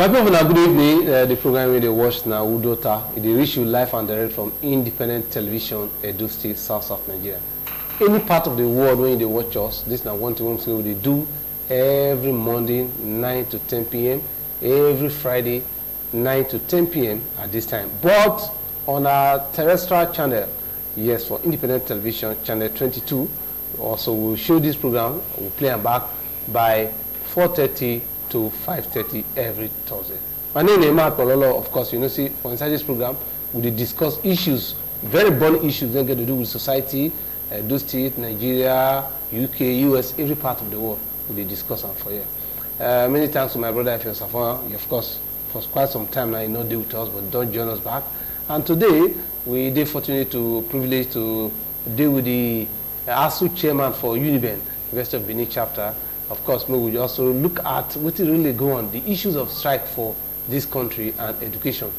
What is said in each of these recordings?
My people, good evening. The program we watch now, Udota, it reach you live and direct from Independent Television, Edo State, South Nigeria. Any part of the world when they watch us, this now one thing they do every Monday 9 to 10 p.m., every Friday 9 to 10 p.m. at this time. But on our terrestrial channel, yes, for Independent Television, channel 22, also we'll show this program, we'll play them back by 4:30 to 5:30 every Thursday. My name is Mark Pololo. Of course, you know, see, for inside this program, we discuss issues, very burning issues that get to do with society, those states, Nigeria, UK, US, every part of the world, we discuss them for you. Many thanks to my brother Efio Safon. Of course, for quite some time now, you know, deal with us, but don't join us back. And today, we are fortunate to privilege to deal with the ASU chairman for UNIBEN, University of Benin chapter. Of course, we will also look at what really go on, the issues of strike for this country and education.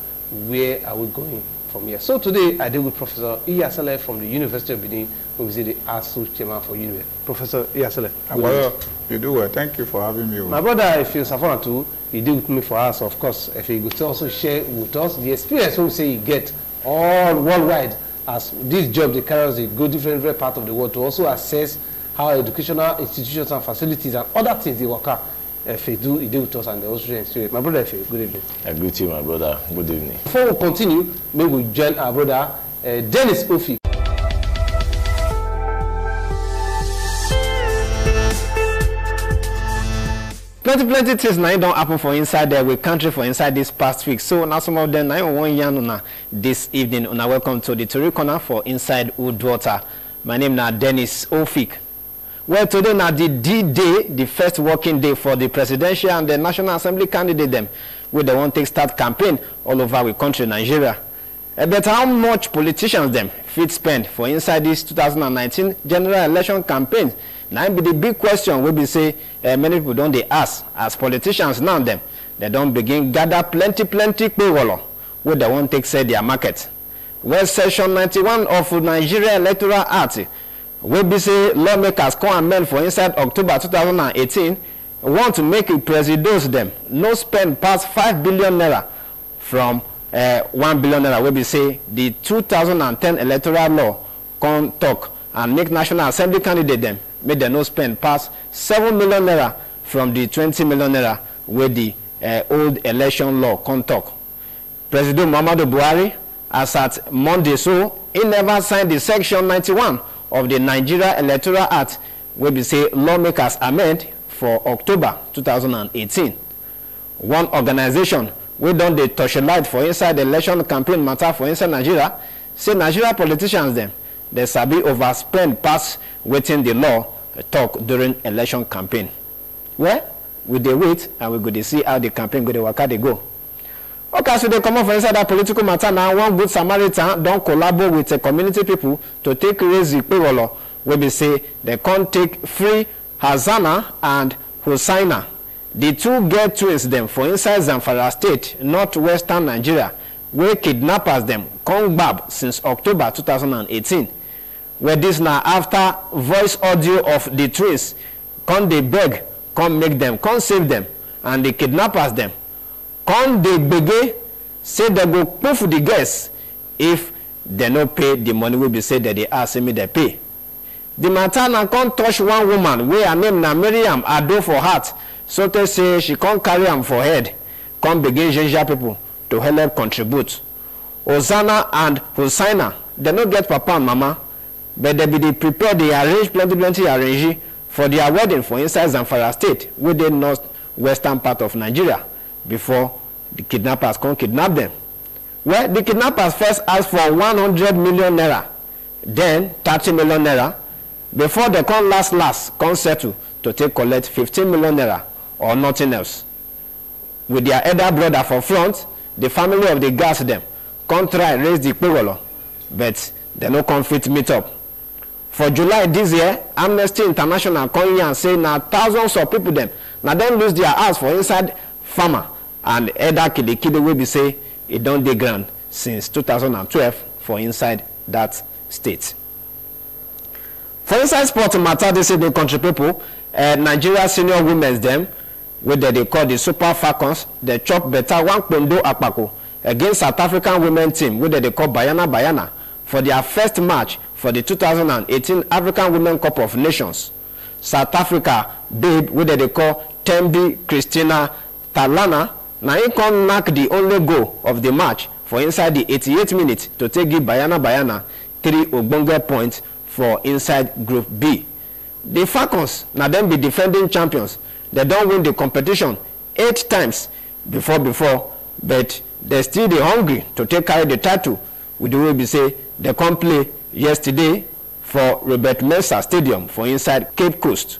Where are we going from here? So today, I deal with Professor Iyasele from the University of Benin, who is the ASU chairman for UNIBEN. Professor Iyasele. Well, you do well. Thank you for having me. My brother, Efio Safon too, he did with me for us. Of course, if he could also share with us the experience we say you get all worldwide as this job they carry us, they go different parts of the world to also assess how educational institutions and facilities and other things they work out. If they do, with us and they also share. My brother, Efio, good evening. Good to you, my brother. Good evening. Before we continue, maybe we join our brother Dennis Ofik. Plenty things now don't happen for inside there with country for inside this past week. So now some of them now one yarn this evening. And welcome to the Tori Corner for Inside Udwater. My name is Dennis Ofik. Well, today now the D-Day, the first working day for the presidential and the National Assembly candidate them, with the one take start campaign all over the country, Nigeria. But how much politicians them fit spend for inside this 2019 general election campaign? Now be the big question will be say many people don't they ask as politicians now them they don't begin gather plenty payroll where they won't take say their market. Well, section 91 of Nigeria Electoral Act will be say lawmakers come amend for inside October 2018 want to make it presidents them no spend past 5 billion naira from 1 billion naira will be say the 2010 electoral law come talk and make National Assembly candidate them make them no spend past 7 million naira from the 20 million naira where the old election law come talk. President Muhammadu Buhari, as at Monday, so he never signed the section 91 of the Nigeria Electoral Act, where we say lawmakers amend for October 2018. One organization we don't they touch a light for inside the election campaign matter for inside Nigeria, say Nigeria politicians them they sabi overspend past waiting the law talk during election campaign. Well, we dey wait and we go to see how the campaign go to work out they go. Okay, so they come up for inside that political matter now. One good Samaritan don't collaborate with the community people to take raise the payroll where they say they can't take free Hazana and Hussaina. The two get twins them for inside Zamfara State, northwestern Nigeria, where kidnappers them come back since October 2018. Where this now after voice audio of the twins, come they beg, come make them, come save them, and the kidnappers them. Come they beg, say they go pay for the guests if they no pay the money will be said that they ask me they pay. The matter now can't touch one woman where her name na Miriam Ado for heart. So they say she can't carry him for head. Come begin ginger people to help contribute. Hosanna and Hussaina, they no get papa and mama, but they be they prepare, they arrange plenty arrange for their wedding for inside Zamfara State, where they northwestern part of Nigeria, before the kidnappers come kidnap them. Well, the kidnappers first asked for 100 million naira, then 30 million naira, before they come last come settle to take collect 15 million naira or nothing else. With their elder brother for front, the family of the gas them come try raise the payroll, but they no come fit meet up. For July this year, Amnesty International come here and say now thousands of people them now don't lose their house for inside farmer and elder kid will be say it don't dey ground since 2012 for inside that state. For inside sport matter, they say the country people, Nigeria senior women's them wey they call the Super Falcons. They chop better 1-0 Akpako against South African women team wey they call Bayana for their first match for the 2018 African Women Cup of Nations. South Africa babe wey they call Tembi Christina Talana na him come knack the only goal of the match for inside the 88 minutes to take give Bayana 3 ogbonge points for inside Group B. The Falcons na them be defending champions. They don't win the competition 8 times before, but they still dey hungry to take carry the title with the way we say they come play yesterday for Robert Mensah Stadium for inside Cape Coast.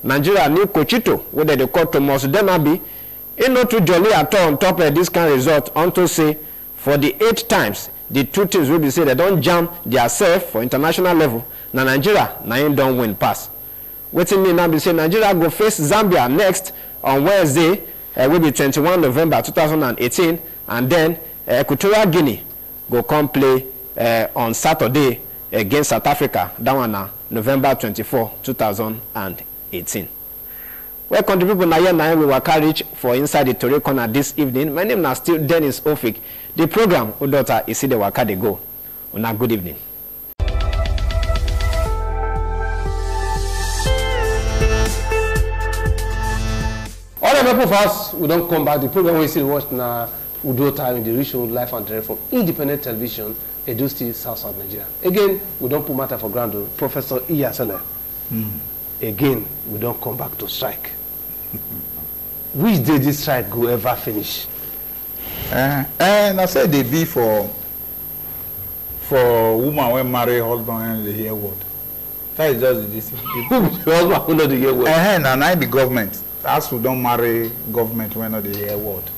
Nigeria new Cochito, where they call Thomas Denabi, ain't not too jolly at all on top of this kind of result, unto say for the 8 times the 2 teams will be say they don't jam themselves for international level. Now Nigeria don't win pass. Waiting me now be say Nigeria go face Zambia next on Wednesday, will be 21 November 2018, and then Equatorial Guinea go come play on Saturday against South Africa. That one now November 24, 2018. Welcome to people now here we will reach for inside the Tori Corner this evening. My name is still Dennis Ofik. The program Udota is the Waka they go. Una good evening. All the people first, we don't come back. The program we still watch now Udota in the regional life and direct from independent television, Edo State, South Nigeria. Again, we don't put matter for granted. Professor Iyasele. Again, we don't come back to strike. Which day this strike go ever finish? And I said they be for woman when marry husband and they hear word. That is just this. The husband who know the hear word. And I the government. As we don't marry government when not they hear word.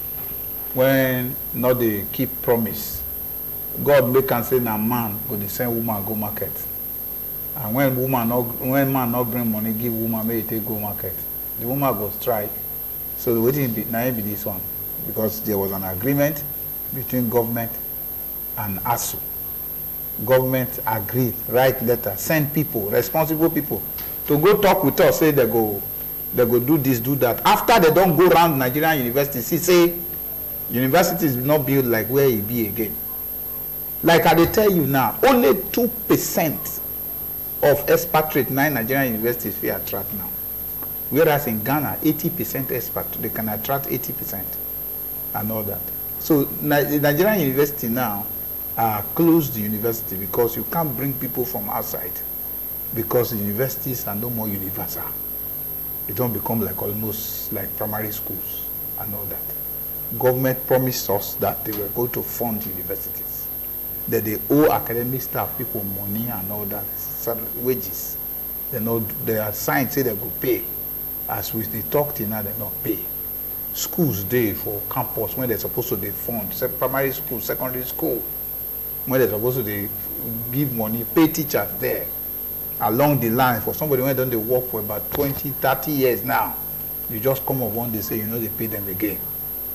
When not they keep promise. God make and say na man go the same woman go market. And when man not bring money, give woman may take go market. The woman go strike. So the waiting be now be this one, because there was an agreement between government and ASU. Government agreed, write letter, send people, responsible people, to go talk with us. Say they go do this, do that. After they don't go around Nigerian universities, see say universities will not build like where it be again. Like I tell you now, only 2%. Of expatriate 9 Nigerian universities we attract now. Whereas in Ghana, 80% expat, they can attract 80% and all that. So the Nigerian university now closed the university because you can't bring people from outside, because the universities are no more universal. It don't become like almost like primary schools and all that. Government promised us that they were going to fund universities, that they owe academic staff people money and all that. Wages, they are signed, say they go pay. As we they talk till now, they not pay. Schools day for campus when they're supposed to they fund, primary school, secondary school, when they're supposed to they give money, pay teachers there along the line. For somebody when they work for about 20, 30 years now, you just come up one day say they pay them again.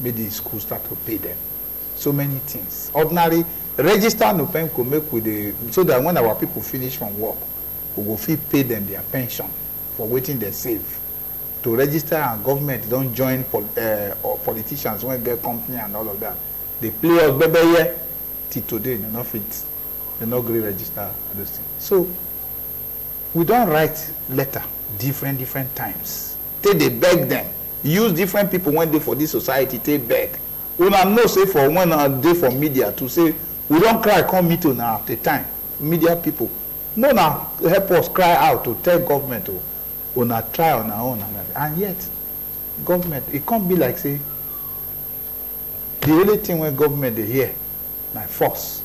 Maybe the school start to pay them. So many things. Ordinary register NUPEM could make with the, so that when our people finish from work, we will pay them their pension for waiting they save. To register, and government don't join or politicians when they get company and all of that. They play us baby here till today, they're not fit. They're not going to register those things. So we don't write letter different times. They beg them. Use different people when they for this society, they beg. We don't know say for one day for media to say we don't cry, come meet on at the time. Media people, No, now help us cry out to tell government to una try on our own, and yet government it can't be like say the only thing when government they hear na force.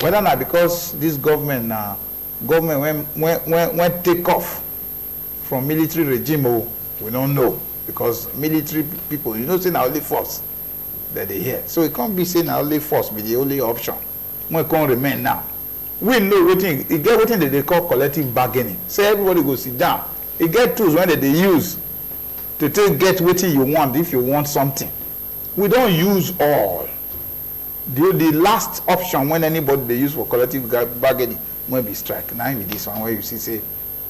Whether not because this government now government when take off from military regime, oh, we don't know, because military people, you know, say now only force that they hear. So it can't be saying now only force be the only option. We can't remain now. We know what thing, it get what thing that they call collective bargaining. Say everybody go sit down. It get tools when they use to take get what you want if you want something. We don't use all. The last option when anybody they use for collective bargaining might be strike. Now with this one where you see say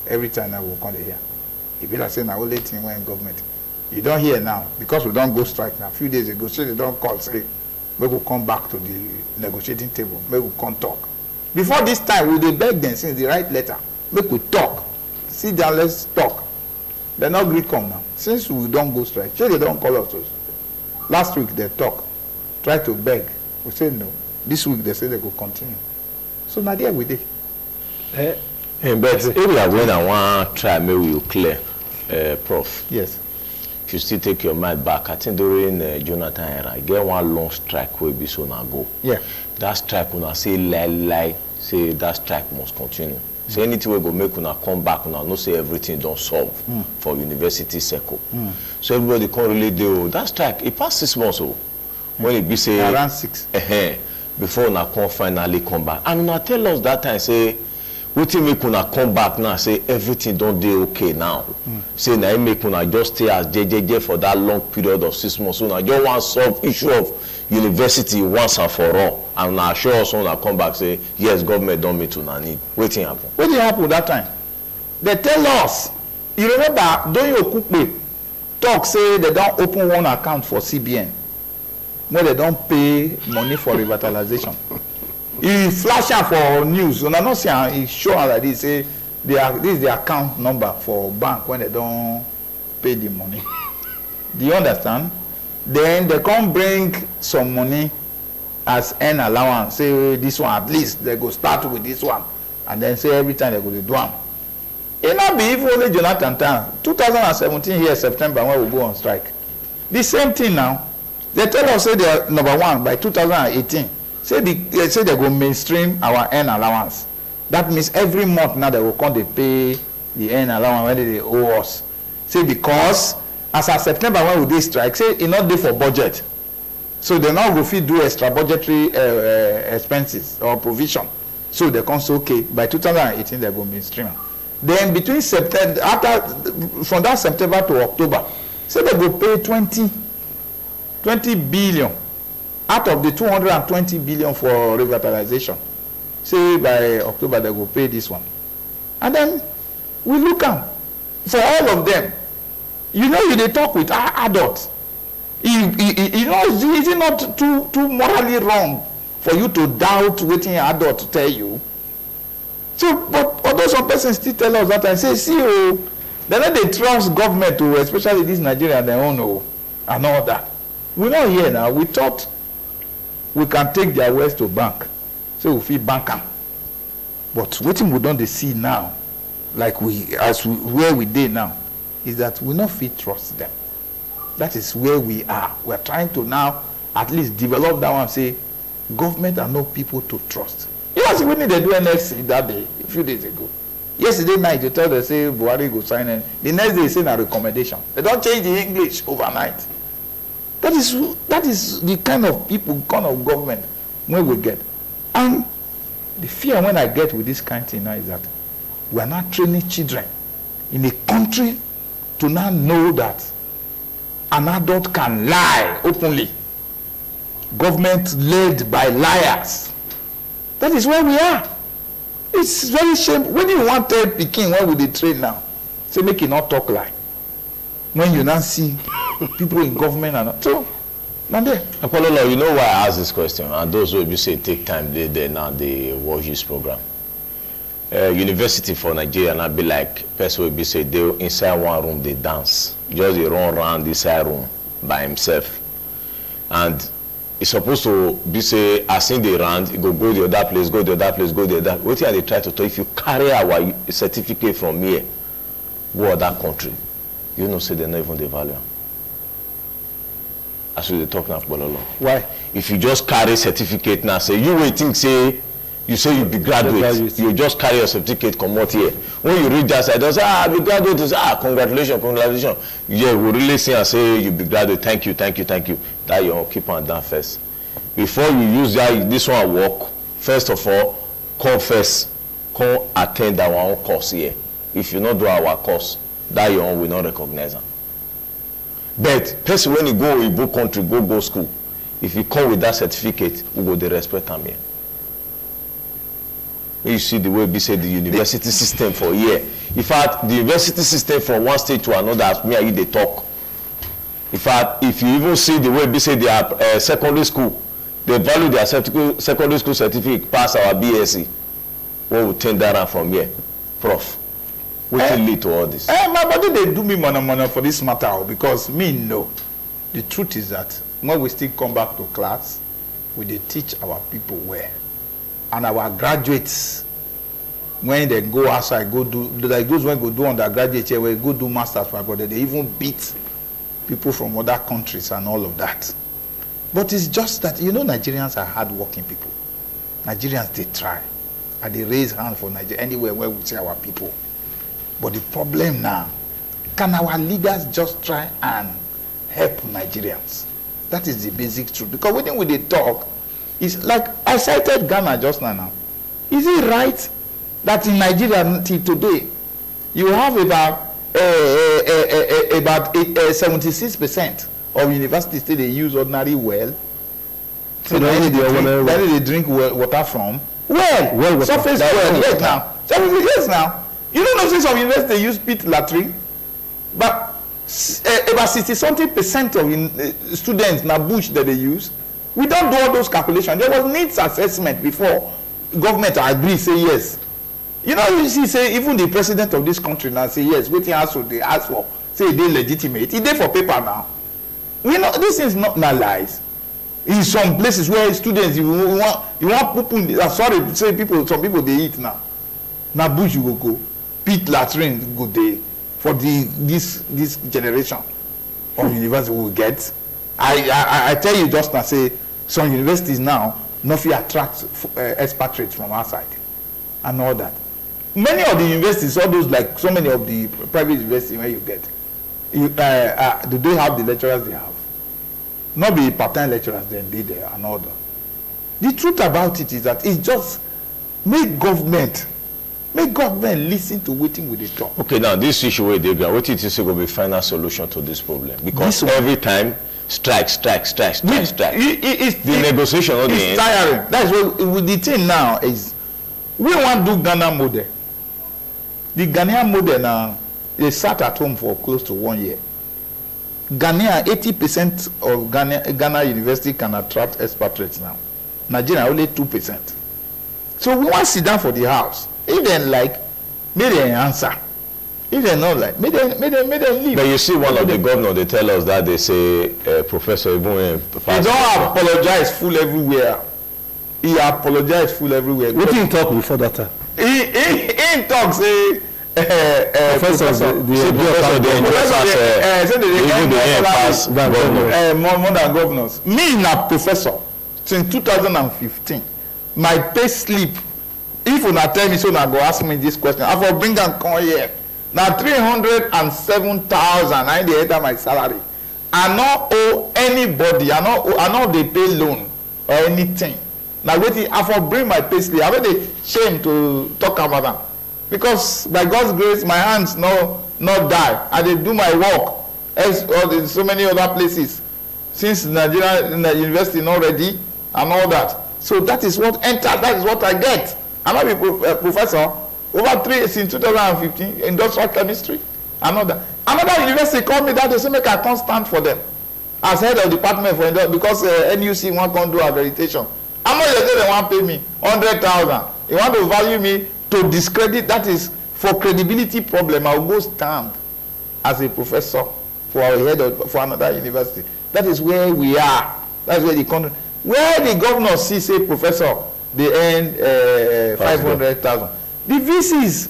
every time I will come here. If you like say now only thing when government. You don't hear now because we don't go strike now. A few days ago, so they don't call say we will come back to the negotiating table. We will come talk. Before this time, we dey beg them since they write letter. Make we talk. Sit down, let's talk. They're not going to come now. Since we don't go strike, sure they don't call us. Last week they talk, try to beg. We say no. This week they say they will continue. So now there we did. But if we are going to want to try, maybe you clear, Prof. Yes. If you still take your mind back, I think during Jonathan era, get one long strike will be so now go. Yeah. That strike when I say lie, say that strike must continue. So anything we go make una come back una no say everything don't solve for university circle. So everybody can't really do that strike. It passed 6 months when it be say around 6. Before una come finally come back. And una tell us that time say wetin make una come back now say everything don't do okay now. Say na make una just stay as JJJ for that long period of 6 months. So una just want solve issue of university once and for all, and now assure us when I come back say yes, government don't meet una need. Wetin happen? What did happen that time? They tell us. You remember Doyin Okupe talk say they don't open one account for CBN when they don't pay money for revitalization. He flash out for news. And I not see he show like this say this is the account number for bank when they don't pay the money. Do you understand? Then they come bring some money as an allowance. Say this one at least they go start with this one, and then say every time they go to do one. It not be even only Jonathan time. 2017 here September when we go on strike. The same thing now. They tell us say they are number one by 2018. Say they say they go mainstream our earn allowance. That means every month now they will come they pay the earn allowance when they owe us. Say because as of September when we dey strike, say e not dey for budget, so they now go fit do extra budgetary expenses or provision. So they come say okay by 2018 they go mainstream. Then between September from that September to October, say they go pay 20 billion out of the 220 billion for revitalization. Say by October they go pay this one, and then we look am for all of them. You know, you they talk with adults. You know, is it not too morally wrong for you to doubt what an adult tell you? So, but although some persons still tell us that and say, see, oh, they know they trust government, to, especially this Nigeria, they don't know, and all that. We're not here now. We thought we can take their words to bank, so we feel bank them. But what we don't see now, like where we did now, is that we not fit trust them. That is where we are. We're trying to now at least develop that one and say government are no people to trust. You know, see when they do NXC that day, a few days ago. Yesterday night, you tell them say Buhari go sign in. The next day, say a recommendation. They don't change the English overnight. That is the kind of people, kind of government we get. And the fear when I get with this kind of thing now is that we are not training children in a country to now know that an adult can lie openly. Government led by liars. That is where we are. It's very shameful. When you want to tell Peking, why would they train now? Say make it not talk lie. When you now see people in government and so now there. Apollo, you know why I ask this question? And those who you say take time, they now they watch this program. University for Nigeria and I be like person will be say they inside one room they dance. Just they run around this room by himself. And it's supposed to be say as in the round, you go the other place, go the other place, go the other. What they try to tell, if you carry our certificate from here, go other country, you know say they not even the value. As we talk now, Bololo. Why? If you just carry certificate now, say you waiting, say you be graduate, you just carry your certificate, come out here. When you read that side, they say, I be graduate, they say, congratulations, congratulations. Yeah, we really see and say you be graduate, thank you, thank you, thank you. That you keep on down first. Before you use that, this one work, first of all, come attend our own course here. If you not do our course, that you will not recognize them. But person when you go Igbo country, go school, if you come with that certificate, we go the respect them here. You see the way we say the university system for here. In fact, the university system from one state to another, as me and you they talk. In fact, if you even see the way we say they are secondary school, they value their secondary school certificate pass our BSc. What will turn that around from here? Prof. What will lead to all this? My body, they do me mono for this matter because me no. The truth is that when we still come back to class, we they teach our people well. And our graduates, when they go outside, go do, like those when go do undergraduate here, when go do masters, my brother, they even beat people from other countries and all of that. But it's just that, you know, Nigerians are hardworking people. Nigerians, they try. And they raise hands for Nigeria anywhere where we see our people. But the problem now, can our leaders just try and help Nigerians? That is the basic truth. Because when they talk, it's like I cited Ghana just now. Is it right that in Nigeria until today, you have about 76% of universities still they use ordinary well? So they drink water from? Well, surface well, yes now. Yes now. You don't know since some universities they use pit latrine, but about 60-something% of students now bush that they use. We don't do all those calculations. There was needs assessment before government agree say yes. You know, you see, say even the president of this country now say yes. Waiting answer they ask for say they legitimate. It they for paper now. We know this is not lies. In some places where students you want people. Sorry, say people. Some people they eat now. Now bush you will go. Pit latrine go there for this generation of university will get. I tell you just now say some universities now nothing attracts expatriates from outside and all that. Many of the universities, all those like so many of the private universities where you get, do they have the lecturers they have? Not be part-time lecturers then be there and all that. The truth about it is that it's just make government listen to waiting with the talk. Okay, now this issue where they go, what it is going to be final solution to this problem? Because every time strike. The negotiation on the end. It's tiring. That's what the thing now is. We want to do Ghana model. The Ghanaian model now, they sat at home for close to 1 year. Ghana, 80% of Ghana university can attract expatriates now. Nigeria only 2%. So we want to sit down for the house. If they like, make them answer. If they not like, make them leave. But you see, one of the governors, they tell us that they say, Professor Ibun, he don't apologize full everywhere. He apologized full everywhere. What did he talk before that time? He talks, say, professor, more than governors. Me, na professor, since 2015, my pay slip, if you not tell me so, now go ask me this question. I will bring and come here. Now 307,000. I dey enter my salary. I not owe anybody. I not they pay loan or anything. Now waiting. I will bring my pay slip. I really shame to talk about them because by God's grace, my hands not die. I did do my work as in so many other places since Nigeria university not ready and all that. So that is what entered. That is what I get. I'm not a professor over since 2015 industrial chemistry. Another university called me that they say make I can't stand for them as head of department for because NUC one can't do accreditation. How much they want to pay me? 100,000. They want to value me to discredit. That is for credibility problem. I will go stand as a professor for our head of, for another university. That is where we are. That's where the country. where the governor see say professor they earn 500,000. The VCs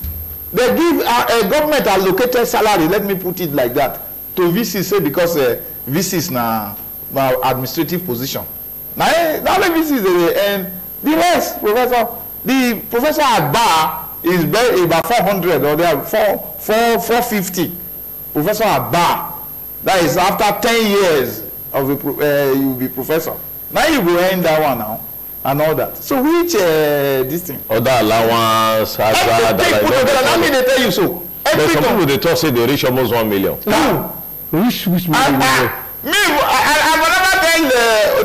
they give a government allocated salary. Let me put it like that to VCs, say because VCs na administrative position. Now the VCs they earn the rest. The professor at bar is about 400 or they are 450. Professor at bar. That is after 10 years of you will be professor. Now you go end that one now and all that. So which this thing? Other allowance, everything put together. Let me they tell you so. But some people they talk say they reach almost 1 million. No. Which million? Me, I will never tell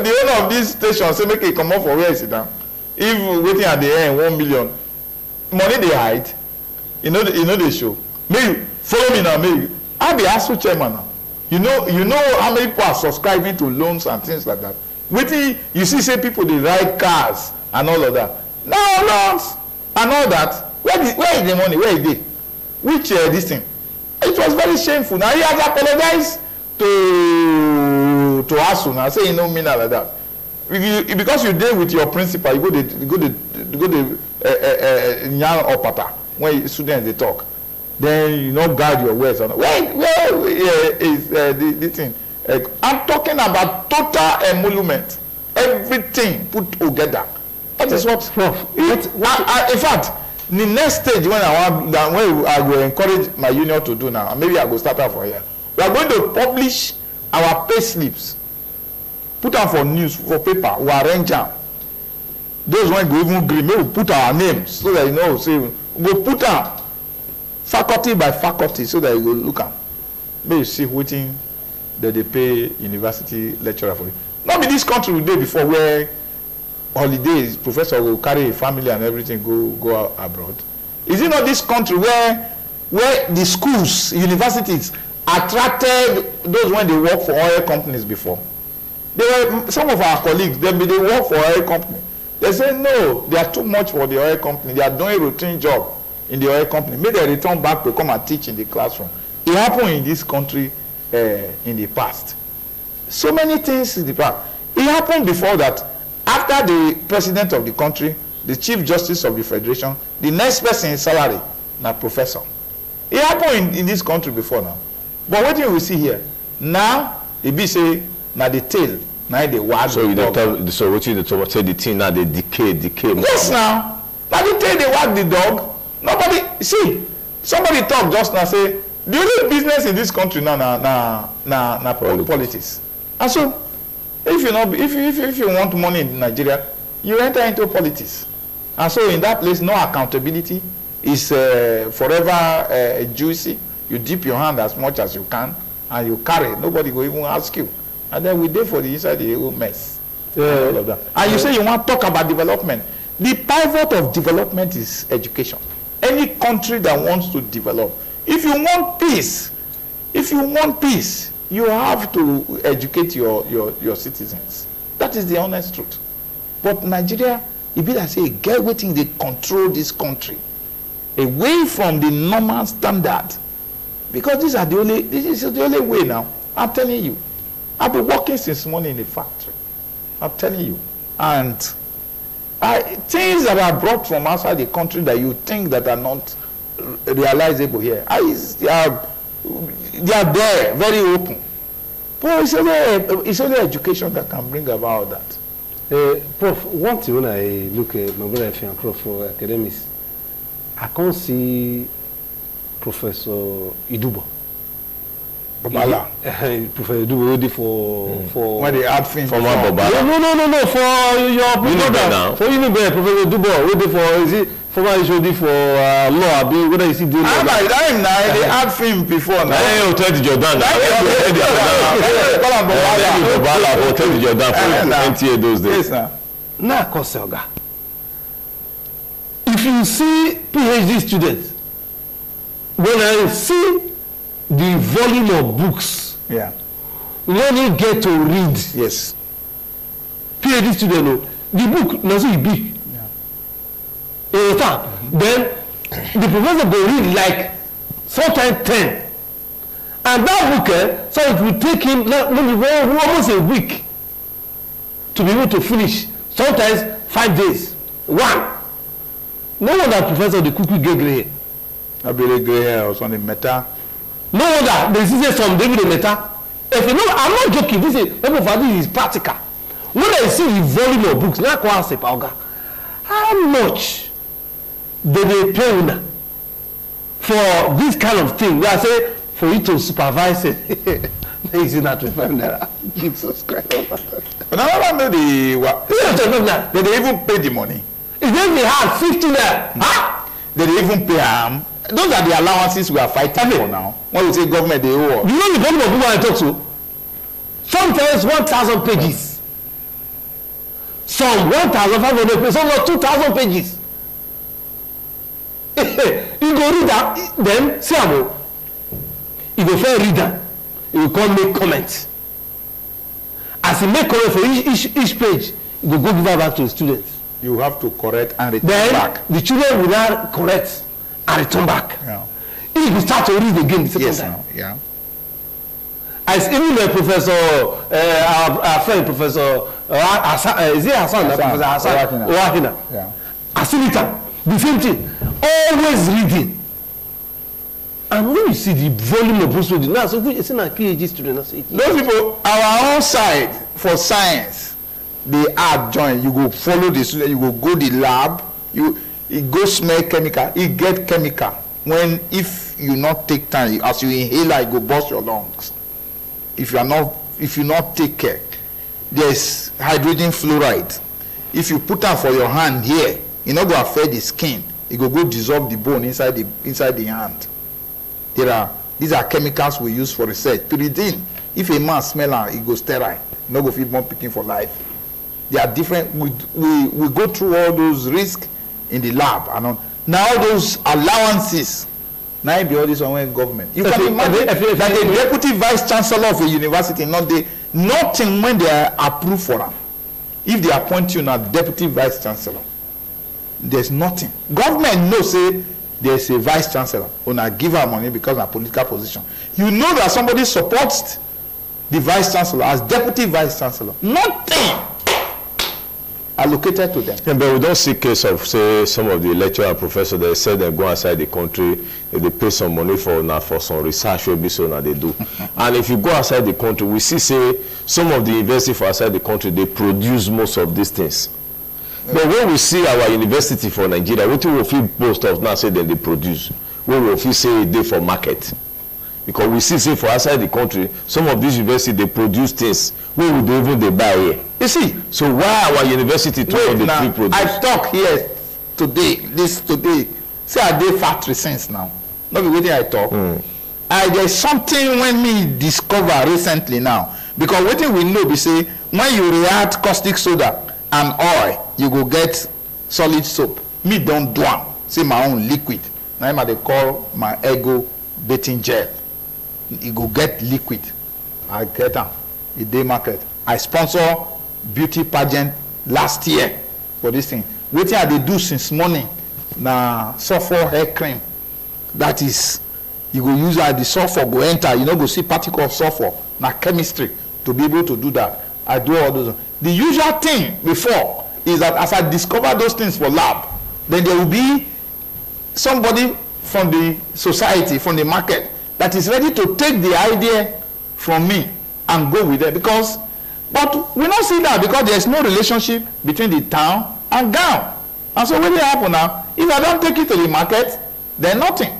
the owner of this station say make it come up for where is it now? If waiting at the end 1 million, money they hide. You know they show. Me follow me now. Me I be ASU chairman now. You know how many people are subscribing to loans and things like that. Waiting, you see, say people they ride cars and all of that. Now loans and all that. Where is the money? Where is it? Which this thing? It was very shameful. Now he has apologized to ASU now. Say you know mean like that. Because you deal with your principal, you go to Nyan or Pata when students they talk. Then you know guard your words. Where is the thing? I'm talking about total emolument, everything put together. That is what. In fact, the next stage when I will encourage my union to do now, maybe I will start out for here. We are going to publish our pay slips, put them for news, for paper. We arrange them. Those ones go even green. Maybe we put our names so that you know. Say we go put them faculty by faculty so that you go look at. Maybe you see waiting that they pay university lecturer for it. Not be this country we did before where holidays professor will carry a family and everything go abroad. Is it not this country where the schools, universities attracted those when they work for oil companies before? Some of our colleagues, they work for oil company. They say no, they are too much for the oil company. They are doing a routine job in the oil company. Maybe they return back to come and teach in the classroom. It happened in this country in the past. So many things in the past. It happened before that. After the president of the country, the chief justice of the federation, the next person in salary, na professor. It happened in this country before now. But what do we see here? Now, it be say, na the tail, now they wag so the dog. So what you say the thing now they decay. Yes, now. Now the tail they wag the dog. Nobody, see, somebody talk just now say, the only business in this country now na politics. And so, if you want money in Nigeria, you enter into politics. And so in that place, no accountability is forever juicy. You dip your hand as much as you can, and you carry. Nobody will even ask you. And then we dey for the inside the whole mess. And all of that. And you say you want to talk about development. The pivot of development is education. Any country that wants to develop, if you want peace, you have to educate your citizens. That is the honest truth. But Nigeria, it be like say, get waiting, they control this country away from the normal standard. Because this is the only way now. I'm telling you. I've been working since morning in the factory. I'm telling you. And things that are brought from outside the country that you think that are not realizable here, they are there, very open. But it's only education that can bring about that. Prof, one thing when I look at my brother and Prof for academics, I can't see Professor Idubo. Babala. Professor Idubo ready for when they add things for Babala. No, for your brother. For Unibe, Professor Idubo ready for, is it former HOD for law? Whether is he doing law? They add film before now. Hey, Hotel de Jordan. Hotel de Jordan for 20 years those days. Now, Koselga. If you see PhD students, when I see the volume of books, yeah, when you get to read, yes, PhD student, the book doesn't big. Yeah. Then the professor will read like sometimes 10, and that book, so it will take him maybe almost a week to be able to finish. Sometimes 5 days. One. No wonder Professor the Kuku get gray hair. I believe gray hair or something matter. No wonder they say some David Meta. If you know, I'm not joking. This is practical. When I see the volume of books, now I say, how much do they pay una for this kind of thing? I say for you to supervise it. Is it not 25 naira? Jesus Christ! But I don't know they even pay the money. If they had 50 naira, huh? They even pay those are the allowances we are fighting for now. When we say government, they owe. You know the volume of people I talk to? Sometimes 1,000 pages. Some 1,500 pages. Some 2,000 pages. You go read that, then see how you go fair read that. You will come make comments. As you make comment for each page, you go give that back to the students. You have to correct and return then back. The children will now correct and return back. Yeah. If you start to read again the second time. Yeah. As even the professor, our friend Professor, is it Hassan? Professor Hassan Owahina. Yeah. Asilita, the same thing. Always reading. And when you see the volume of books reading, now so it's in a PhD student. Those people, our own side for science, they are joined. You go follow the student, you go the lab, it go smell chemical, it get chemical. When if you not take time, as you inhale, it go burst your lungs. If you not take care, there's hydrogen fluoride. If you put that for your hand here, it not go affect the skin. It go dissolve the bone inside the hand. These are chemicals we use for research. Pyridine, if a man smell it, it go sterile. No go feed more picking for life. They are different. We go through all those risks in the lab and on. Now those allowances, now be all this on government. You can imagine that the deputy vice chancellor of a university, nothing when they are approved for them. If they appoint you now deputy vice chancellor, there's nothing. Government knows say there's a vice chancellor when I give her money because of political position. You know that somebody supports the vice chancellor as deputy vice chancellor. Nothing allocated to them. Yeah, but we don't see case of say some of the lecturer and professor they said they go outside the country, if they pay some money for some research will be so now they do. And if you go outside the country, we see say some of the university for outside the country they produce most of these things. But when we see our university for Nigeria, what we will feel most of now say that they produce, we will feel say they for market. Because we see say for outside the country, some of these universities they produce things where would they even they buy here. You see, so why our university to the produce? I talk here today. Say I did factory since now. Not be waiting I talk. There's something when me discover recently now. Because waiting we know we say when you react caustic soda and oil, you go get solid soap. Me don't do am. Say my own liquid. Now they call my ego bathing gel. You go get liquid. I get them. The day market. I sponsor beauty pageant last year for this thing. What they do since morning? Na sulfur hair cream. That is, you go use the sulfur go enter. You know go see particle of sulfur. Na chemistry to be able to do that. I do all those. The usual thing before is that as I discover those things for lab, then there will be somebody from the society, from the market, that is ready to take the idea from me and go with it. But we don't see that because there's no relationship between the town and gown. And so what will happen now? If I don't take it to the market, then nothing.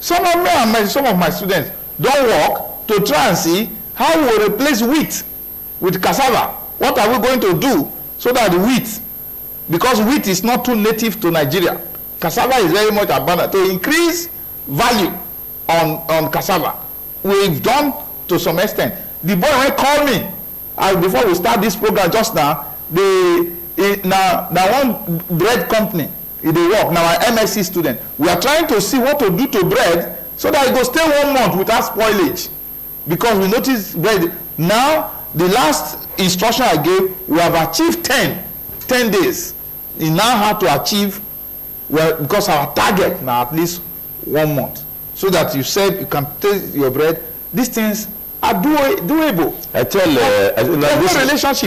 Some of me and some of my students don't work to try and see how we will replace wheat with cassava. What are we going to do so that the wheat, because wheat is not too native to Nigeria, cassava is very much abundant. To increase value on cassava, we've done to some extent. The boy will call me before we start this program just now. Now one bread company, they work now. Our MSc student, we are trying to see what to do to bread so that it will stay 1 month without spoilage, because we notice bread now. The last instruction I gave, we have achieved 10 days. We now have to achieve, well, because our target now at least 1 month. So that you said you can taste your bread. These things are doable. I tell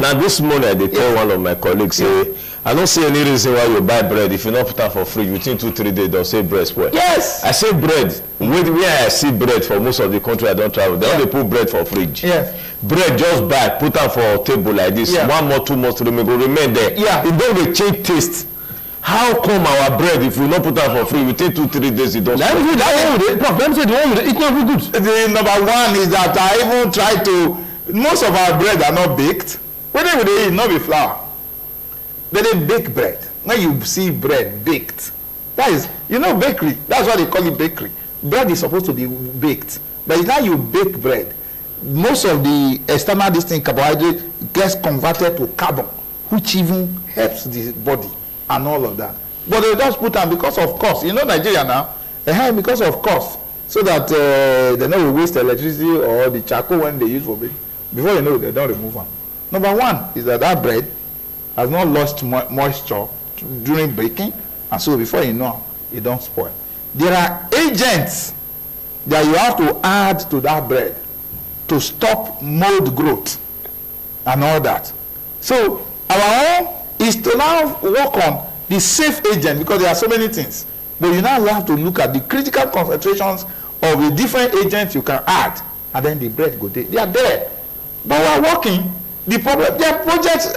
now this morning I did tell one of my colleagues say I don't see any reason why you buy bread if you not put it for free within 2-3 days they'll say bread spoil. Yes. I say bread. Where I see bread for most of the country I don't travel, they only put bread for fridge. Yes. Bread just buy, put am for table like this. 1 month, 2 months, 3 months, go remain there. Yeah. It don't change taste. How come our bread, if we not put am for free within 2-3 days, it don't? Let me say the one with it's not good. The number one is that I even try to. Most of our bread are not baked. When they eat, not be flour. They bake bread. When you see bread baked, that is, bakery. That's why they call it bakery. Bread is supposed to be baked, but now you bake bread. Most of the external distinct carbohydrate gets converted to carbon, which even helps the body and all of that. But they just put them because of cost. Nigeria now, because of cost, so that they don't waste electricity or the charcoal when they use for baking. Before you know, they don't remove them. Number one is that bread has not lost moisture during baking, and so before you know, it don't spoil. There are agents that you have to add to that bread to stop mold growth and all that. So our own is to now work on the safe agent, because there are so many things. But you now have to look at the critical concentrations of the different agents you can add, and then the bread go there. They are there. But we are working. The problem, their projects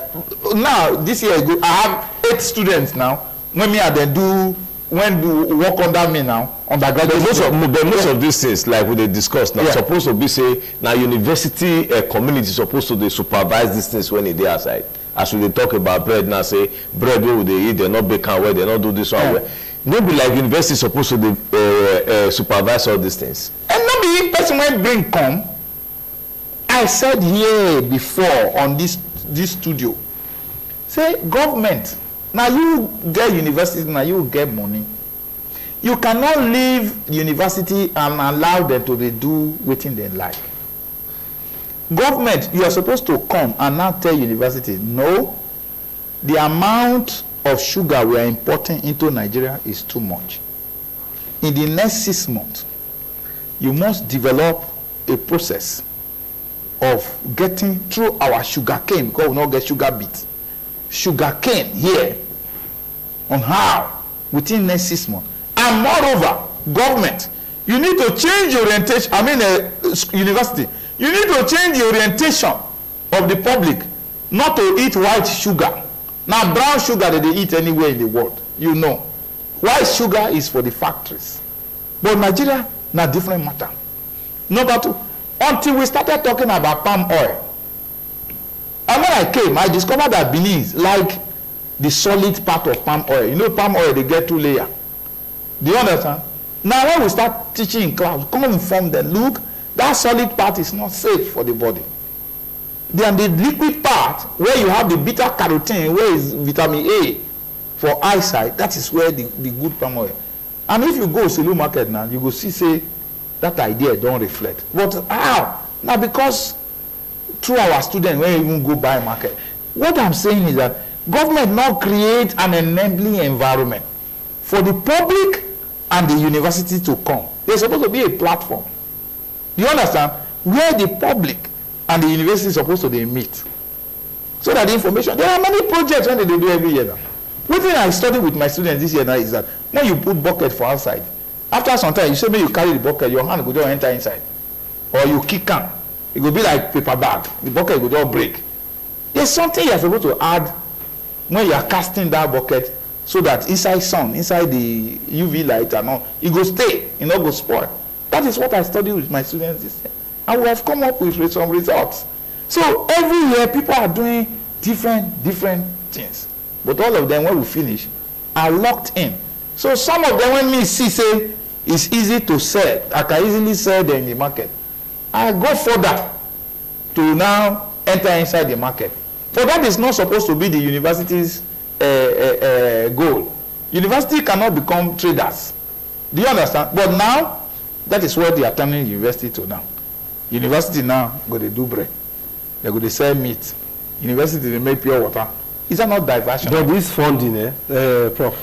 now, this year I have 8 students now. When me and they do work under me now, undergraduate. Most of these things, like we discussed now, supposed to be say now university community supposed to they supervise these things when they outside. As we talk about bread now, say bread where they eat, they not bake well, they not do this one well. No be like university supposed to supervise all these things. And not be person when bring come. I said here before on this studio, say government, now you get university, now you get money. You cannot leave university and allow them to do what they like. Government, you are supposed to come and now tell university, no, the amount of sugar we are importing into Nigeria is too much. In the next 6 months, you must develop a process of getting through our sugar cane, because we will not get sugar beet. Sugar cane here on how within next 6 months. And moreover, government, you need to change your orientation. University, you need to change the orientation of the public not to eat white sugar. Now brown sugar that they eat anywhere in the world, white sugar is for the factories. But Nigeria, na different matter. Number 2, until we started talking about palm oil, and when I came, I discovered that Benin is like the solid part of palm oil. Palm oil, they get 2 layers. Do you understand? Now when we start teaching in class, come and inform them, look, that solid part is not safe for the body. Then the liquid part, where you have the beta carotene, where is vitamin A for eyesight, that is where the good palm oil. And if you go to Selu market now, you go see, say, that idea don't reflect. But how? Now because through our students, when you even go buy market, what I'm saying is that government now create an enabling environment for the public and the university to come. There's supposed to be a platform. You understand? Where the public and the university is supposed to meet. So that the information, there are many projects when they do every year now. One thing I studied with my students this year now is that when you put bucket for outside, after some time, you say, maybe you carry the bucket, your hand will just enter inside. Or you kick can. It will be like paper bag. The bucket will just break. There's something you're supposed to add when you are casting that bucket, so that inside sun, inside the UV light and all, it will stay, it not go spoil. That is what I studied with my students this year. And we have come up with some results. So every year, people are doing different things. But all of them, when we finish, are locked in. So some of them, when me see, say, it's easy to sell, I can easily sell them in the market, I go further to now enter inside the market. But that is not supposed to be the university's goal. University cannot become traders. Do you understand? But now, that is what they are turning university to now. University now go to do bread. They go to sell meat. University they make pure water. Is that not diversion? But this funding, Prof,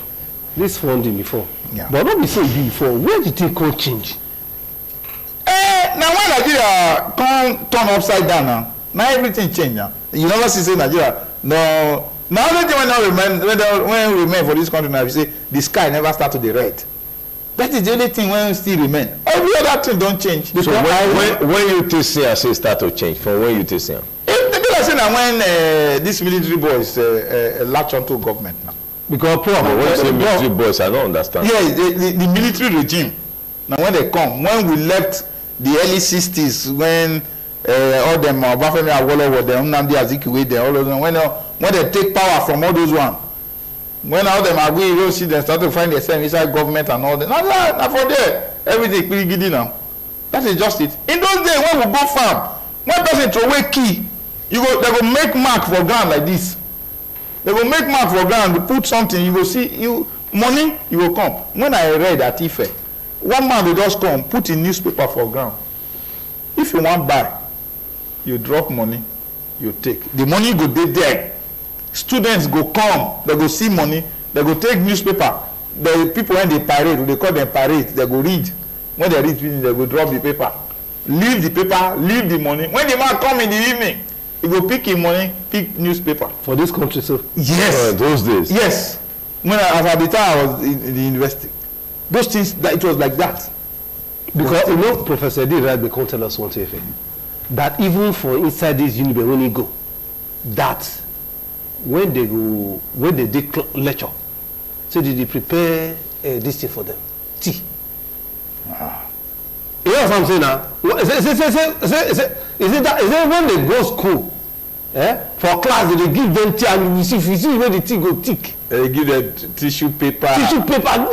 this funding before. Yeah. But not be so before. Where did it come change? Now when Nigeria come turn upside down now everything change now. You never see say Nigeria no. Now only thing when remain for this country now, you say the sky never start to the red. That is the only thing when still remain. Every other thing don't change. So when you take say start to change, from when you take say? People are saying that when these military boys latch onto government now. Because problem, when you say military boys, I don't understand. Yeah, the military regime. Now when they come, when we left the early 60s, when all them Obafemi Awolowo, them Nnamdi Azikiwe, them all of them, when they take power from all those ones, when all them agree, you see them start to find themselves inside government and all that. Now for there, everything pretty giddy now. That is just it. In those days when we go farm, one person throw away key, they go make mark for ground like this. They will make mark for ground, you put something, you will see, money, you will come. When I read at Ife, one man will just come, put a newspaper for ground. If you want buy, you drop money, you take. The money go there. Students go come, they go see money, they go take newspaper. The people when they parade, they call them parade, they go read. When they read, they go drop the paper. Leave the paper, leave the money. When the man come in the evening, he go pick his money, pick newspaper. For this country, so? Yes. Those days? Yes. When at the time I was in the university. Those things, it was like that. Because, you know, Professor D. Right, they can't tell us one thing. That even for inside this university, when you go, that when they did lecture, so did they prepare this thing for them? Tea. You know what I'm saying now? Is it when they go school, for class, they give them tea and you see where the tea go thick. They give them tissue paper. Tissue paper.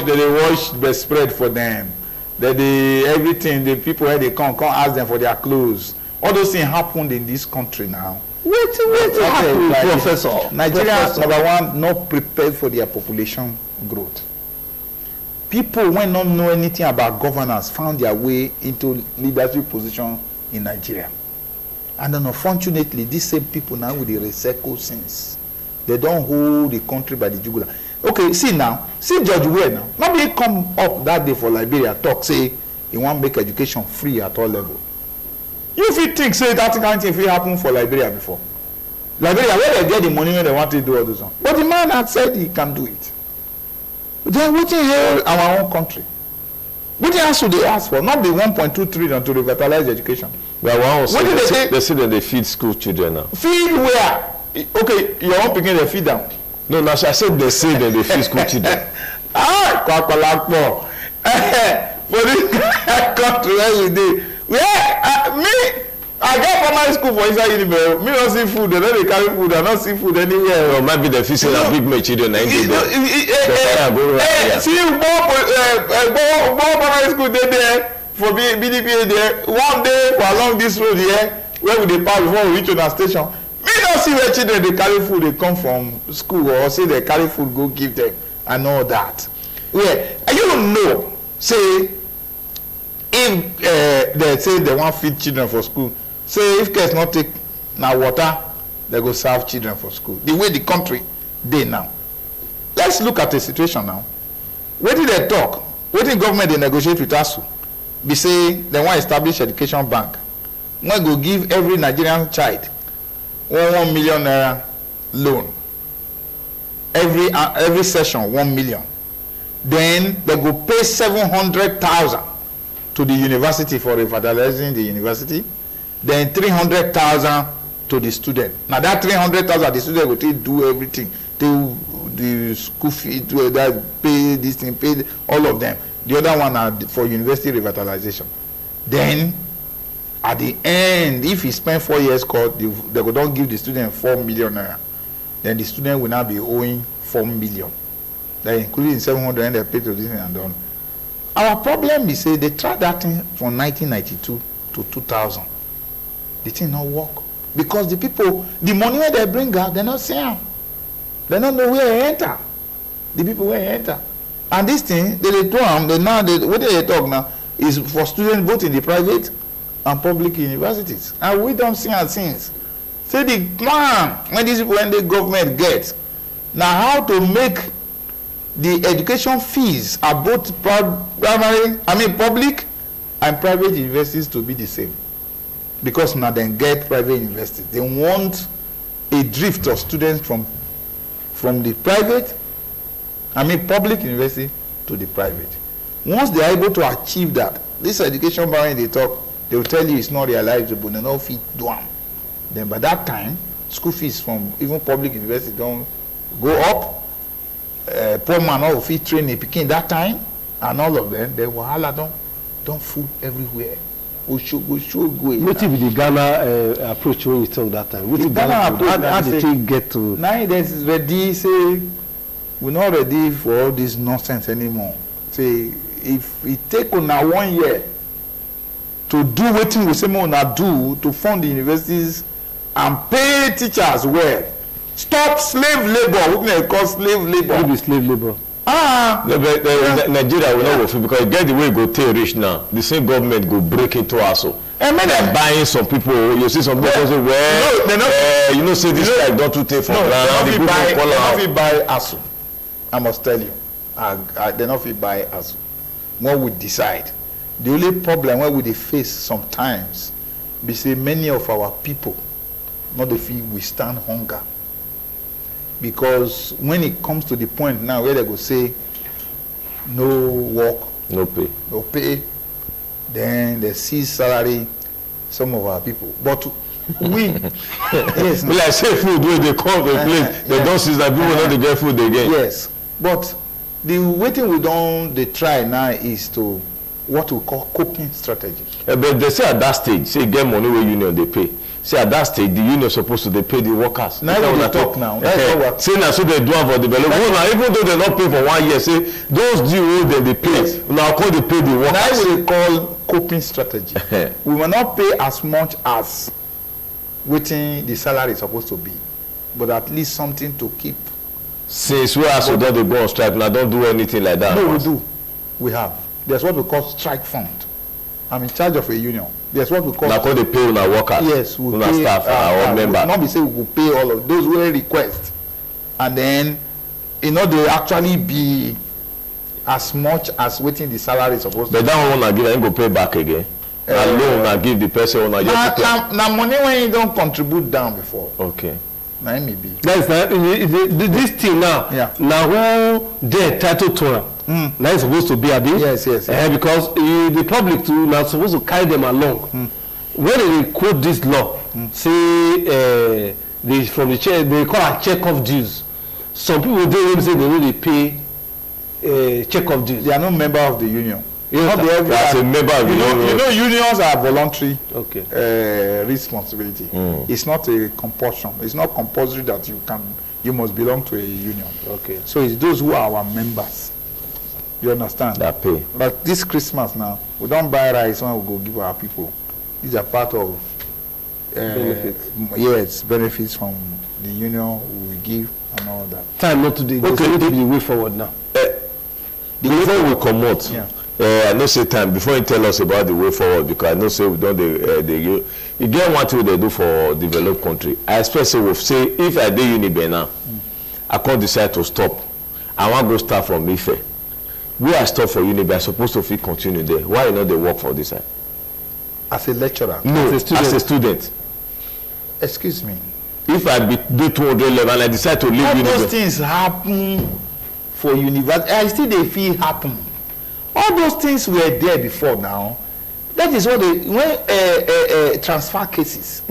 They wash the spread for them. Everything, the people when they come ask them for their clothes. All those things happened in this country now. Wait happen, like Professor. Nigerians, number one, not prepared for their population growth. People when not know anything about governance found their way into leadership position in Nigeria. And then unfortunately, these same people now with the recycle sins, they don't hold the country by the jugular. Okay, see George Weah now. Nobody come up that day for Liberia, talk, say he want to make education free at all level. You think say that kind of thing happen for Liberia before? Liberia, where they get the money when they want to do all this one. But the man had said he can do it. Then what in hell our own country? What else should they ask for? Not the 1.2 trillion to revitalize education. Well, they say that they feed school children now. Feed where? Okay, your own picking they feed them. No, I said they say that they feed school children. For this country where you did. I get primary school for inside Unibe. Me don't see food. They don't carry food. I don't see food anywhere. Well, maybe the feed a big my children. See, more primary school there for BDP there. One day for along this road here, where we dey pass before we reach on our station. Me don't see where children they carry food. They come from school or say they carry food go give them and all that. Yeah, you don't know. Say if they say they want feed children for school. Say if kids not take now water, they go serve children for school. The way the country they now. Let's look at the situation now. Where did they talk? Where did government they negotiate with ASU? They say they want to establish education bank. When go give every Nigerian child 1 million naira loan. Every session 1 million. Then they go pay 700,000 to the university for revitalizing the university. Then 300,000 to the student. Now that 300,000, the student will do everything. They the school fee, that pay this thing, pay all of them. The other one are for university revitalization. Then at the end, if he spend 4 years court, they will don't give the student 4 million naira. Then the student will now be owing 4 million. That including 700 they pay to this thing and done. Our problem is say they tried that thing from 1992 to 2000. The thing not work because the people, the money where they bring out, they not see them. They don't know where they enter. The people where they enter, and this thing they do them. What they talk now is for students both in the private and public universities, and we don't see our things. Say the plan when these people when the government gets now how to make the education fees are both public and private universities to be the same. Because now they get private universities. They want a drift of students from the public university to the private. Once they are able to achieve that, this education barrier they talk, they will tell you it's not realizable, they don't fit do them. Then by that time, school fees from even public university don't go up. Poor man will fit train a pikin that time, and all of them, the wahala don't fool everywhere. We should go. What if the Ghana approach when you talk that time? What if Ghana approach? How did you get to? Now there's ready say we're not ready for all this nonsense anymore. Say if it take on 1 year to do what we say we do to fund the universities and pay teachers well, stop slave labor. What they call slave labor? Maybe slave labor. Nigeria will not go because get the way go take rich now. The same government go break into us. So buying some people. You see some people say, well, you know, say this guy don't take for granted. They not buy ASU. I must tell you, they not buy ASU. What we decide. The only problem where we face sometimes, we say many of our people, not the feel withstand hunger. Because when it comes to the point now where they go say no work, no pay, then they seize salary some of our people. But we yes, no. Like say food when they come to a place, they don't seize that people not to get food again. Yes, but the waiting we don't they try now is to what we call coping strategy. But they say at that stage, say get money where union they pay. See, at that stage, the union is supposed to pay the workers. Now we talk now. Say now, so they do it for development. Now, even though they not pay for 1 year, say those due they pay. Yes. Now, call they pay the workers. Now we call coping strategy. We will not pay as much as waiting the salary is supposed to be, but at least something to keep. Since we also don't go on strike, now don't do anything like that. No, we do. We have. There's what we call strike fund. I'm in charge of a union. There's what we call. Now, they pay on our workers. Yes, we pay staff, our members. Not be say we will pay all of those who request, and then they actually be as much as waiting the salary is supposed to. But that one I give, I go pay back again. Loan I give the person when I just pay. Now money when you don't contribute down before. Okay. Now it may be. That's this thing now. Yeah. Now who they titled to now it's supposed to be a bit. Yes. Because the public too now supposed to carry them along. When they quote this law, say from the chair they call it check-off dues. Some people they say they really pay check-off dues. They are not member of the union. As a member of the union. You know unions are voluntary responsibility. It's not a compulsion. It's not compulsory that you must belong to a union. Okay. So it's those who are our members. You understand? That pay. But this Christmas now, we don't buy rice when we go give our people. These are part of benefits. Yes, benefits from the union we give and all that. Time not to do. Okay, the way forward now. Before we come out, I know say time before you tell us about the way forward, because I know say we don't you get one thing they do for developed country. I expect say we say if I do Unibe now, I can't decide to stop. I want to go start from Ife. Where I stop for Unibe, I'm supposed to fit continue there. Why you not they work for this side? As a lecturer? No, as a student. Excuse me. If I do 200 level and I decide to leave all Unibe. Those things happen for university. I still they feel happen. All those things were there before now. That is what when transfer cases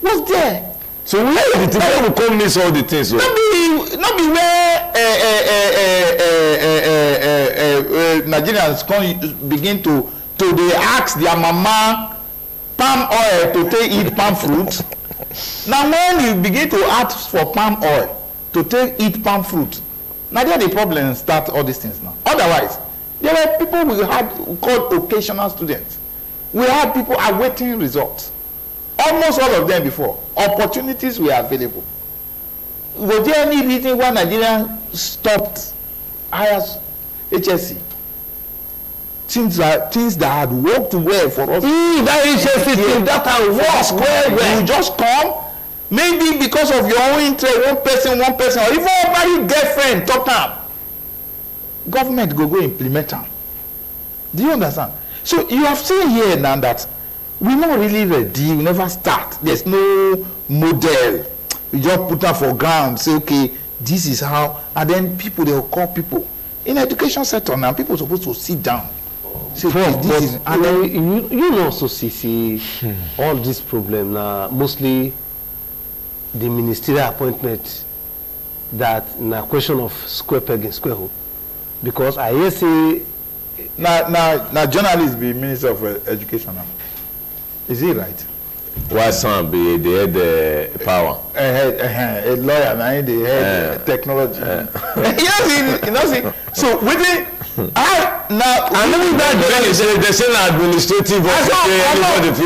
was there. So where the thing will come miss all the things? Not be where Nigerians begin to they ask their mama palm oil to take eat palm fruit. Now when you begin to ask for palm oil to take eat palm fruit, now there the problem start all these things now. Otherwise, there were people we had called occasional students. We had people awaiting results. Almost all of them before. Opportunities were available. Was there any reason why Nigeria stopped higher HSC? Things that had worked well for us. That HSC thing, that had worked well. You just come, maybe because of your own interest, one person, or even a married girlfriend, talk time. Government go implement them. Do you understand? So you have seen here now that we're not really ready, we never start. There's no model. We just put up for ground, say, okay, this is how, and then people, they will call people. In education sector now, people are supposed to sit down. Say, okay, this is, and then, you know also see all this problem now, mostly the ministerial appointment that na question of square peg and square hole. Because I hear say now journalists be Minister of Education now. Is he right? Why some be the head power? A lawyer now the head technology. You know see. So within now and even that they say administrative officer.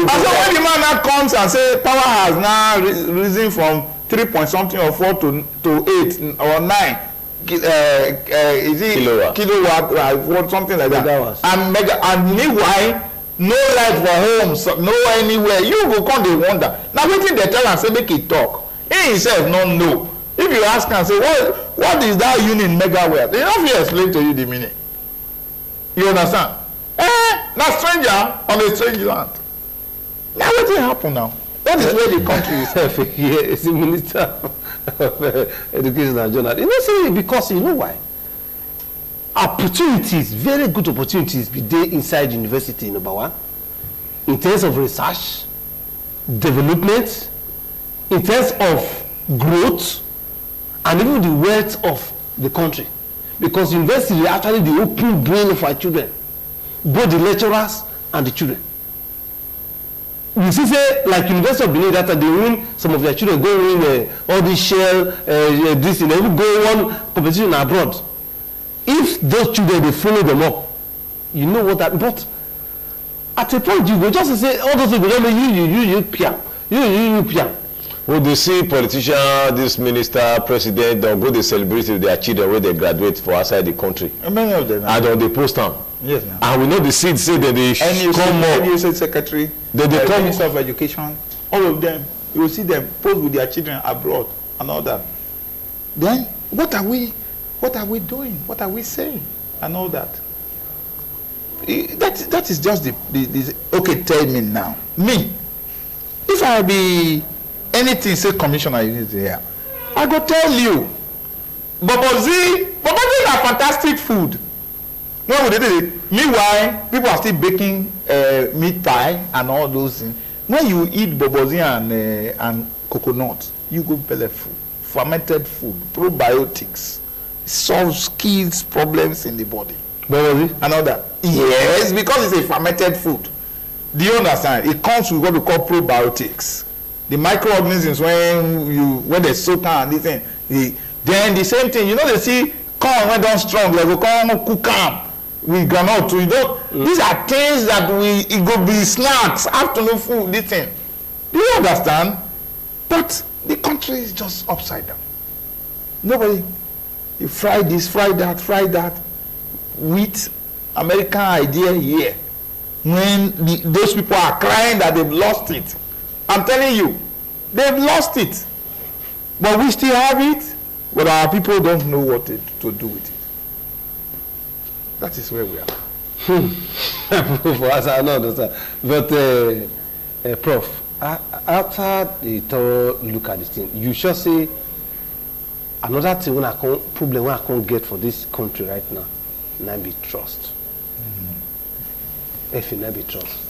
So when the man now comes and say power has now risen from 3 point something or 4 to 8 or 9. Is it kilowatt something like that? And meanwhile, no light for home, so no anywhere. You go come dey wonder. Now wetin they tell am say make he talk. He himself no know. If you ask am say what is that unit megawatt? They don't fit explain to you the meaning. You understand? Na stranger on a strange land. Now wetin happen now? That is where the country is. here is the Minister of Education and Journalism. You know, say because you know why? Opportunities, very good opportunities, be there inside university, number one, in terms of research, development, in terms of growth, and even the wealth of the country. Because university is actually the open brain of our children, both the lecturers and the children. You see, say, like University of Benin, that they win, some of their children go win all this shell, this, and they will go on competition abroad. If those children, they follow them up, you know what that, but at a point, you go just say, all those people, you pian. When they see politicians, this minister, president, they'll go to celebrate with their children when they graduate for outside the country. Many of them. And on the post them. Yes, now. And we know the seed say that they come up. NUC secretary, the Minister of Education, all of them, you will see them post with their children abroad and all that. Then, what are we doing? What are we saying? And all that. That is just the okay, tell me now. Me, if I be anything, say commissioner unit here, I go tell you, Bobozi is a fantastic food. When we did it, meanwhile, people are still baking meat pie and all those things. When you eat bobozi and coconut, you go bellyful. Fermented food, probiotics, solves kids' problems in the body. Bobozi? And all that. Yes, because it's a fermented food. Do you understand? It comes with what we call probiotics. The microorganisms when they soak and this thing, then the same thing. You know, they see corn when done strong, like we come cook am with groundnut. You know, these are things that it go be snacks, afternoon food, this thing. Do you understand? But the country is just upside down. Nobody, you fry this, fry that, with American idea here. When those people are crying that they've lost it. I'm telling you, they've lost it. But we still have it, but our people don't know what to do with it. That is where we are. For us, I don't understand. But, Prof, after the thorough look at this thing, you should say another thing problem I can't get for this country right now, not be trust. If it not be trust.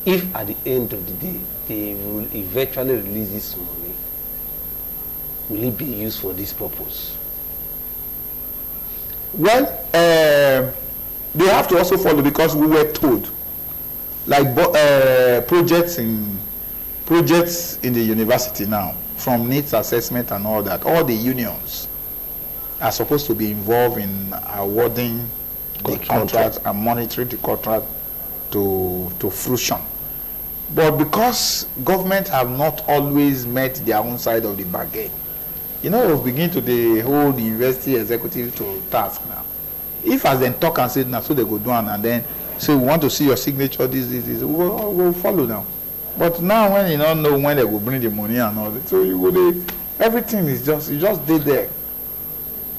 If at the end of the day, they will eventually release this money, will it be used for this purpose? Well, they have to also follow because we were told, like projects in the university now, from needs assessment and all that, all the unions are supposed to be involved in awarding the contract and monitoring the contract to fruition. But because government have not always met their own side of the bargain, you know, we begin to hold the university executive to task now. If as them talk and say, now so they go down and then say, we want to see your signature, this, we'll follow now. But now when you don't know when they will bring the money and all that, so you go everything is just, you just did there.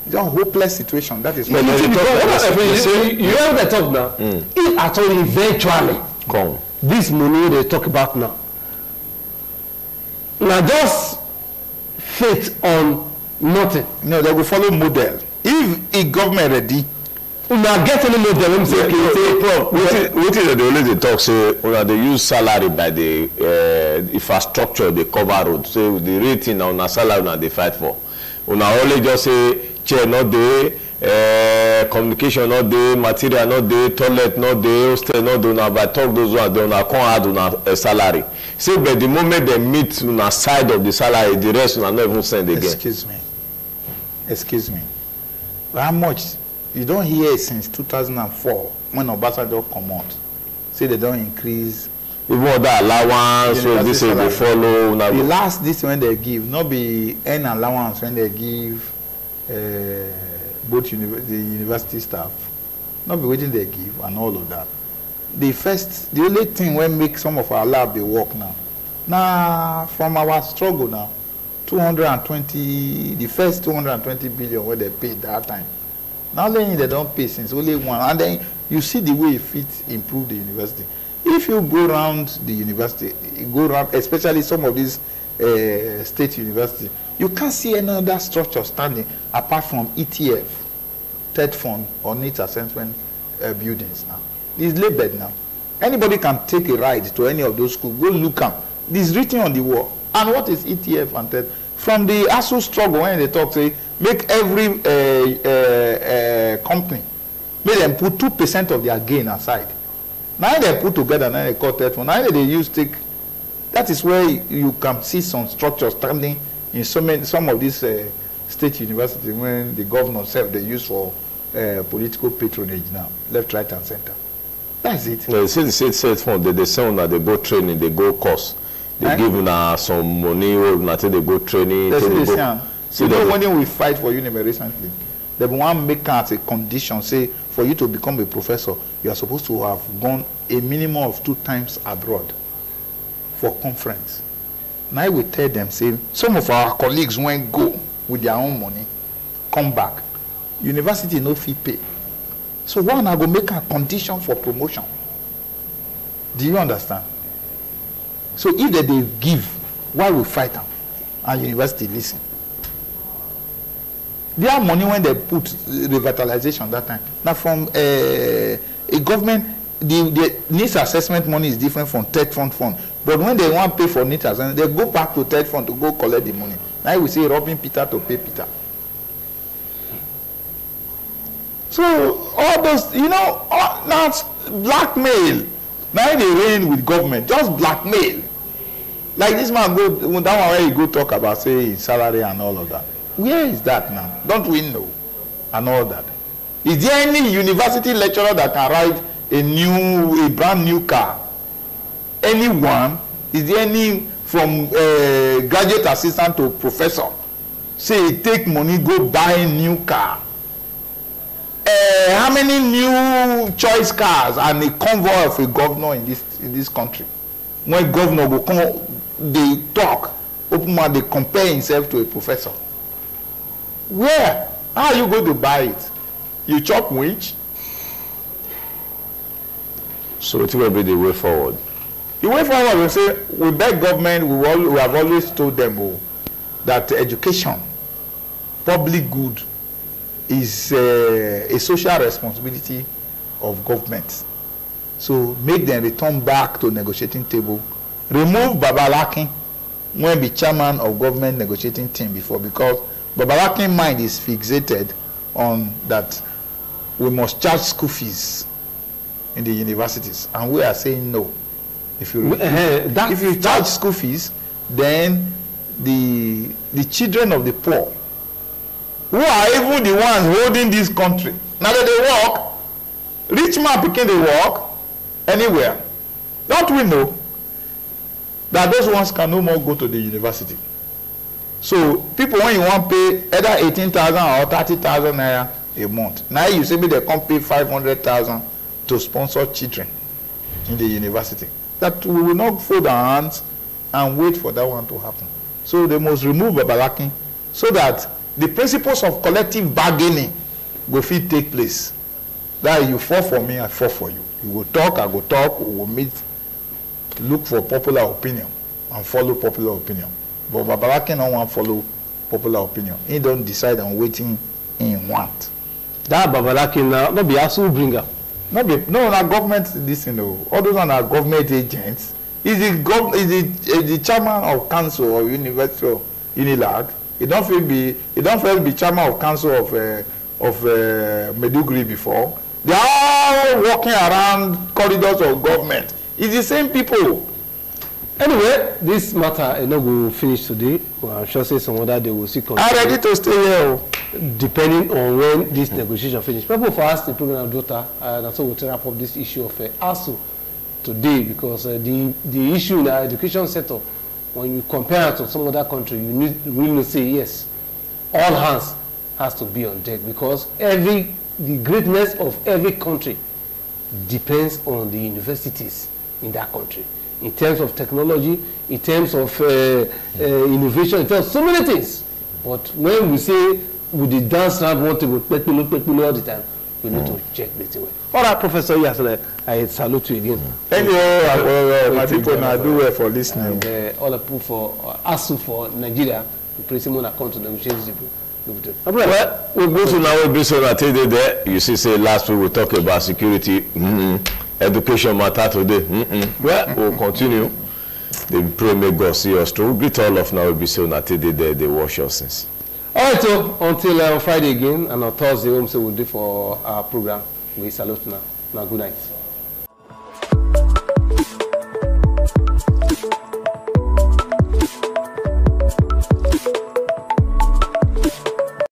It's a hopeless situation. That is You what know what they talk now? Mm. If at all eventually Come. this money they talk about now just faith on nothing. No, they will follow model. If a government ready, Una get any model, let me say, What is the only they talk say they use salary by the infrastructure, they cover road. So the rating on a salary they fight for. Una only just say chair not there, communication not there, material not there, toilet not there, hostel not there. But talk those ones they una come add una salary. Say but the moment they meet una side of the salary, the rest una not even send again. Excuse me. How much? You don't hear since 2004 when Obasanjo come out. Say they don't increase. Even other allowance, so this is they follow. The last this when they give, not be an allowance when they give both the university staff, not be waiting they give and all of that. The only thing when make some of our lab they work now. Now from our struggle now, 220, the first 220 billion where they paid that time. Now they don't pay since only one, and then you see the way it improve the university. If you go around the university, you go around, especially some of these state universities, you can't see another structure standing apart from ETF, third fund, or needs assessment buildings now. It's labeled now. Anybody can take a ride to any of those schools. Go look them. It's written on the wall. And what is ETF and third? From the ASU struggle, when they talk, say, make every company, make them put 2% of their gain aside. Now they put together, now they call third fund. Now they use take. That is where you can see some structures standing in some of these state universities when the governor self they use for political patronage now, left, right, and center. That's it. No, say the state fund they send that they go training, they go course. They give some money or until they go training. So when we fight for UNIME recently, they want to make as a condition, say, for you to become a professor, you are supposed to have gone a minimum of 2 times abroad for conference. Now we tell them, say, some of our colleagues won't go with their own money, come back. University no fee pay. So one I go make a condition for promotion. Do you understand? So if they give, why we fight them? And university listen. Their money when they put revitalization that time. Now from a government, the needs assessment money is different from third fund. But when they want to pay for needs assessment, they go back to third fund to go collect the money. Now we say robbing Peter to pay Peter. So all those, that's blackmail. Now they reign with government, just blackmail. Like this man go, that one where he go talk about say his salary and all of that. Where is that now? Don't we know? And all that. Is there any university lecturer that can ride a brand new car? Anyone? Is there any from graduate assistant to professor? Say take money, go buy a new car. How many new choice cars and a convoy of a governor in this country? When governor go come, they talk, open mouth, they compare himself to a professor. Where? How are you going to buy it? You chop which? So it will be the way forward. The way forward, we say, we beg government, we have always told them that education, public good, is a social responsibility of government. So make them return back to negotiating table. Remove Babalakin when be chairman of government negotiating team before, because Babalakin's mind is fixated on that we must charge school fees in the universities, and we are saying no. If you charge school fees, then the children of the poor, who are even the ones holding this country, now that they work, rich man picking they work anywhere. Don't we know that those ones can no more go to the university? So people, when you want to pay either 18,000 or 30,000 naira a month, now you say they come pay 500,000 to sponsor children in the university. That we will not fold our hands and wait for that one to happen. So they must remove Babalakin so that the principles of collective bargaining go fit take place. That you fall for me, I fall for you. You go talk, I go talk, we will meet, look for popular opinion and follow popular opinion. But Babalake no want follow popular opinion. He don't decide on waiting in want. That Babalake now, not be ASUU bringer. No, na government this thing though. All those are government agents. Is the chairman of council of University of Unilag? He don't feel be chairman of council of Maiduguri before. They are all walking around corridors of government. It's the same people. Anyway, this matter not will finish today. Well, I'm sure say some other day will see. I'm ready to stay here. Depending on when this negotiation finish. People for us the program of daughter, and so we'll wrap up this issue of ASUU today, because the issue in our education sector, when you compare it to some other country, you really say yes, all hands has to be on deck, because the greatness of every country depends on the universities in that country, in terms of technology, in terms of innovation, in terms of so many things. But when we say with the dance round want to go all the time, we need to check the thing. All right, Professor Yasele, I salute you again. Thank you, my people. Now do well for listening. And all the people for ASUU for Nigeria, the president will come to negotiate this people. Well, we go to now episode that there. You see, say last week we talk about security, education matter today. Well, we'll continue. They pray may God see us through. Greet all of now episode that there. They wash your sins. All right, so until Friday again, and on Thursday, we'll do for our program. We salute now. Now, good night.